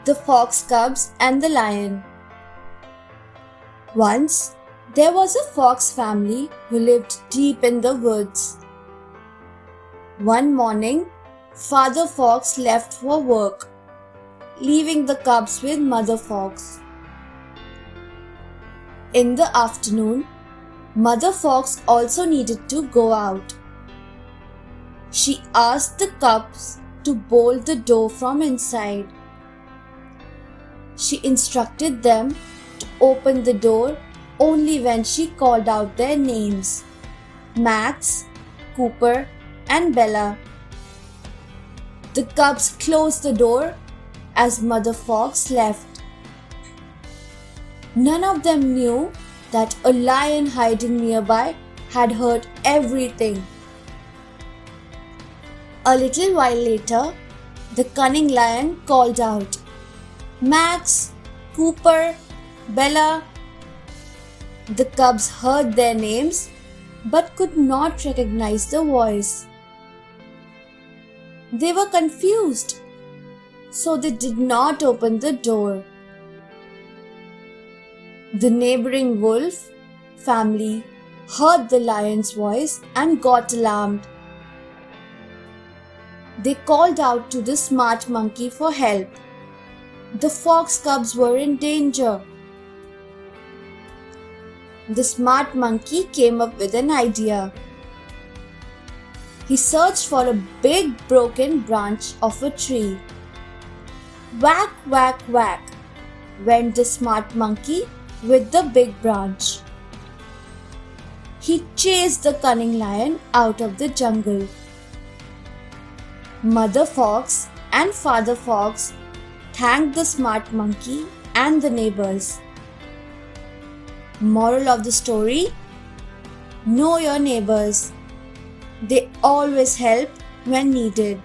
The Fox Cubs and the Lion. Once, there was a fox family who lived deep in the woods. One morning, Father Fox left for work, leaving the cubs with Mother Fox. In the afternoon, Mother Fox also needed to go out. She asked the cubs to bolt the door from inside. She instructed them to open the door only when she called out their names, Max, Cooper, and Bella. The cubs closed the door as Mother Fox left. None of them knew that a lion hiding nearby had heard everything. A little while later, the cunning lion called out, Max, Cooper, Bella. The cubs heard their names but could not recognize the voice. They were confused, so they did not open the door. The neighboring wolf family heard the lion's voice and got alarmed. They called out to the smart monkey for help. The fox cubs were in danger. The smart monkey came up with an idea. He searched for a big broken branch of a tree. Whack, whack, whack went the smart monkey with the big branch. He chased the cunning lion out of the jungle. Mother Fox and Father Fox thanked the smart monkey and the neighbors. Moral of the story: know your neighbors. They always help when needed.